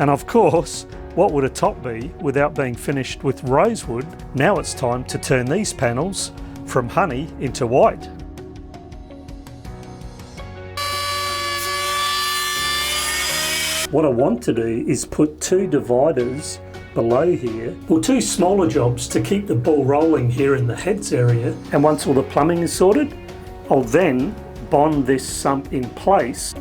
And of course, what would a top be without being finished with rosewood? Now it's time to turn these panels from honey into white. What I want to do is put two dividers below here, or two smaller jobs to keep the ball rolling here in the heads area. And once all the plumbing is sorted, I'll then bond this sump in place.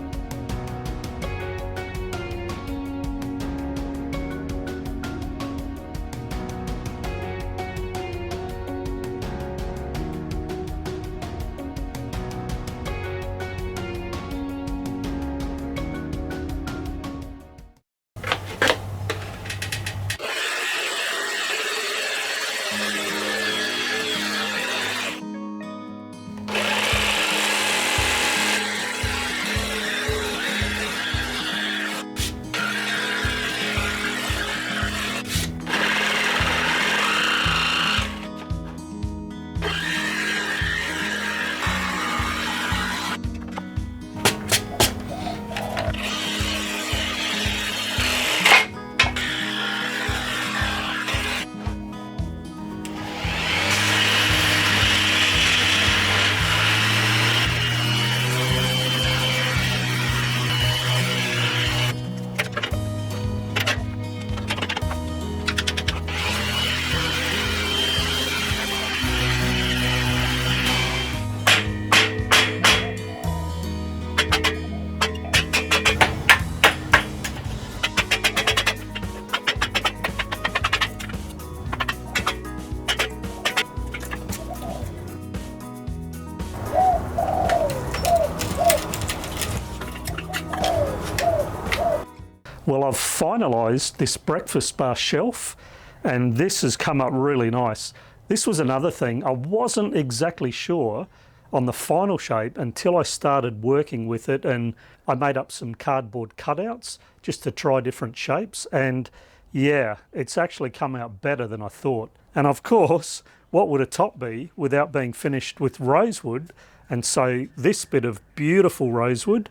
Well, I've finalised this breakfast bar shelf, and this has come up really nice. This was another thing, I wasn't exactly sure on the final shape until I started working with it, and I made up some cardboard cutouts just to try different shapes, and yeah, it's actually come out better than I thought. And of course, what would a top be without being finished with rosewood? And so this bit of beautiful rosewood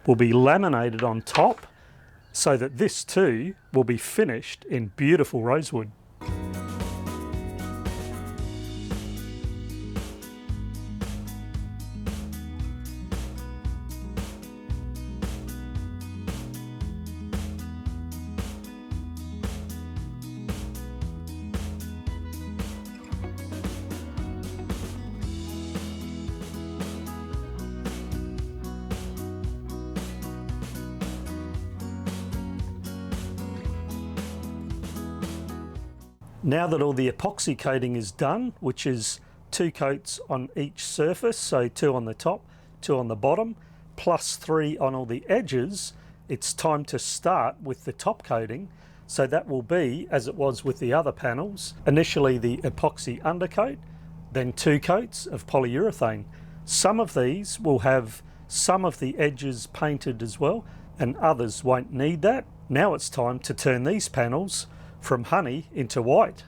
will be laminated on top, so that this too will be finished in beautiful rosewood. Now that all the epoxy coating is done, which is 2 coats on each surface, so 2 on the top, 2 on the bottom, plus 3 on all the edges, it's time to start with the top coating. So that will be, as it was with the other panels, initially the epoxy undercoat, then 2 coats of polyurethane. Some of these will have some of the edges painted as well, and others won't need that. Now it's time to turn these panels from honey into white.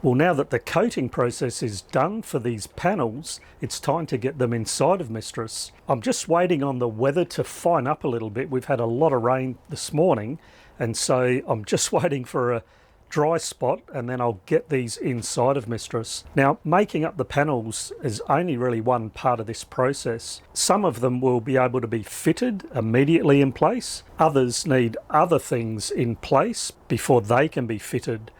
Well, now that the coating process is done for these panels, it's time to get them inside of Mistress. I'm just waiting on the weather to fine up a little bit. We've had a lot of rain this morning, and so I'm just waiting for a dry spot, and then I'll get these inside of Mistress. Now, making up the panels is only really one part of this process. Some of them will be able to be fitted immediately in place. Others need other things in place before they can be fitted.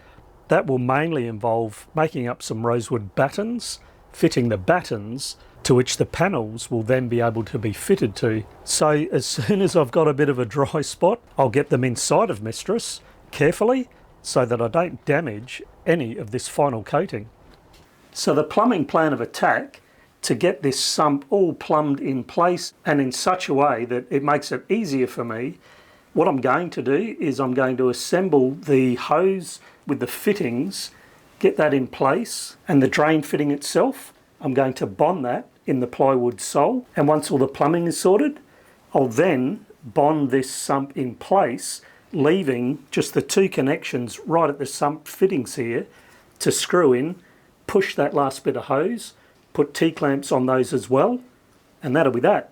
That will mainly involve making up some rosewood battens, fitting the battens, to which the panels will then be able to be fitted to. So as soon as I've got a bit of a dry spot, I'll get them inside of Mistress carefully, so that I don't damage any of this final coating. So the plumbing plan of attack to get this sump all plumbed in place and in such a way that it makes it easier for me, what I'm going to do is I'm going to assemble the hose with the fittings, get that in place, and the drain fitting itself, I'm going to bond that in the plywood sole, and once all the plumbing is sorted, I'll then bond this sump in place, leaving just the two connections right at the sump fittings here to screw in, push that last bit of hose, put T-clamps on those as well, and that'll be that.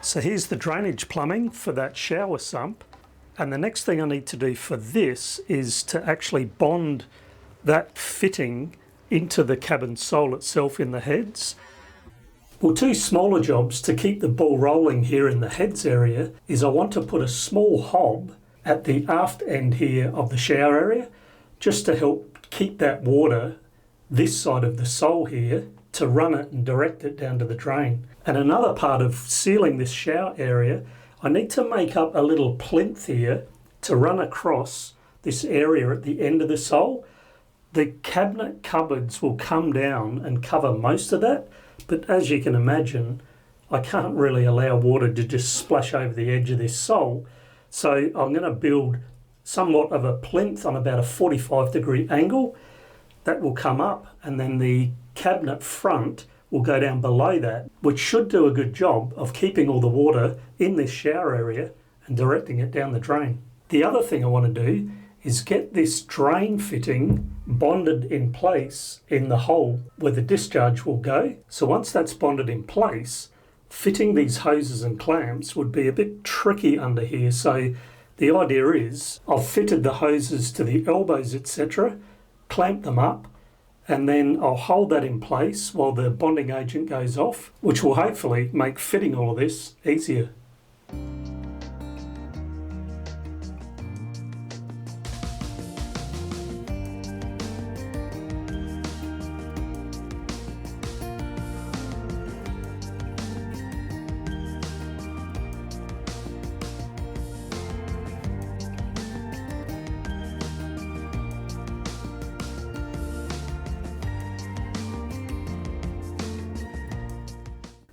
So here's the drainage plumbing for that shower sump, and the next thing I need to do for this is to actually bond that fitting into the cabin sole itself in the heads. Well, two smaller jobs to keep the ball rolling here in the heads area is I want to put a small hob at the aft end here of the shower area, just to help keep that water this side of the sole here, to run it and direct it down to the drain. And another part of sealing this shower area, I need to make up a little plinth here to run across this area at the end of the sole. The cabinet cupboards will come down and cover most of that, but as you can imagine, I can't really allow water to just splash over the edge of this sole. So I'm going to build somewhat of a plinth on about a 45-degree angle. That will come up, and then the cabinet front will go down below that, which should do a good job of keeping all the water in this shower area and directing it down the drain. The other thing I want to do is get this drain fitting bonded in place in the hole where the discharge will go. So once that's bonded in place, fitting these hoses and clamps would be a bit tricky under here. So the idea is I've fitted the hoses to the elbows, etc., clamped them up, and then I'll hold that in place while the bonding agent goes off, which will hopefully make fitting all of this easier.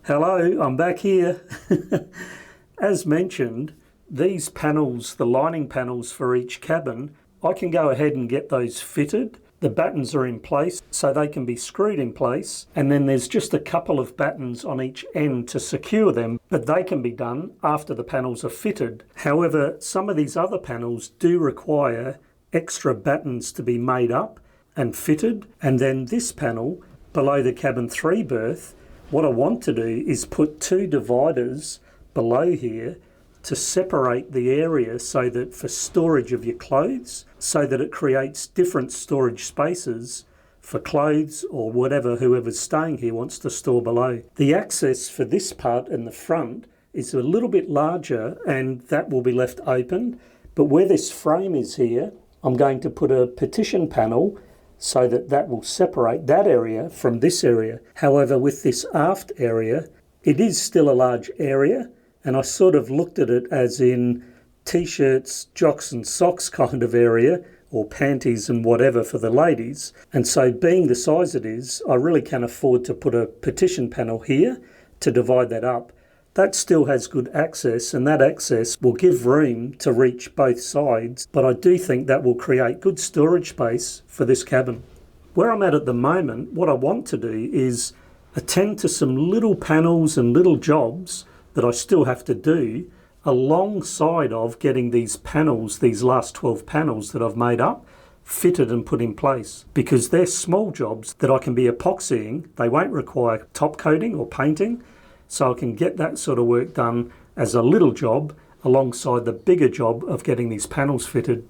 Hello, I'm back here. As mentioned, these panels, the lining panels for each cabin, I can go ahead and get those fitted. The battens are in place, so they can be screwed in place, and then there's just a couple of battens on each end to secure them, but they can be done after the panels are fitted. However, some of these other panels do require extra battens to be made up and fitted, and then this panel below the cabin 3 berth, what I want to do is put two dividers below here to separate the area so that for storage of your clothes, so that it creates different storage spaces for clothes or whatever whoever's staying here wants to store below. The access for this part in the front is a little bit larger, and that will be left open, but where this frame is here, I'm going to put a partition panel so that that will separate that area from this area. However, with this aft area, It is still a large area, and I sort of looked at it as in t-shirts, jocks and socks kind of area, or panties and whatever for the ladies. And so being the size it is, I really can afford to put a partition panel here to divide that up. That still has good access, and that access will give room to reach both sides, but I do think that will create good storage space for this cabin. Where I'm at the moment, what I want to do is attend to some little panels and little jobs that I still have to do alongside of getting these panels, these last 12 panels that I've made up, fitted and put in place, because they're small jobs that I can be epoxying. They won't require top coating or painting, so I can get that sort of work done as a little job alongside the bigger job of getting these panels fitted.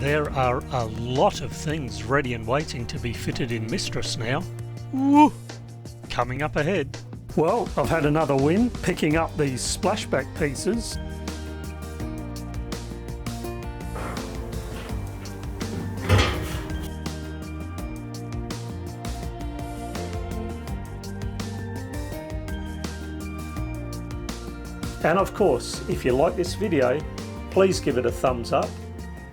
There are a lot of things ready and waiting to be fitted in Mistress now. Woo! Coming up ahead. Well, I've had another win picking up these splashback pieces. And of course, if you like this video, please give it a thumbs up.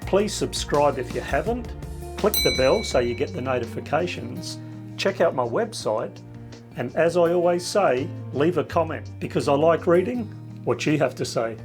Please subscribe if you haven't. Click the bell so you get the notifications. Check out my website. And as I always say, leave a comment, because I like reading what you have to say.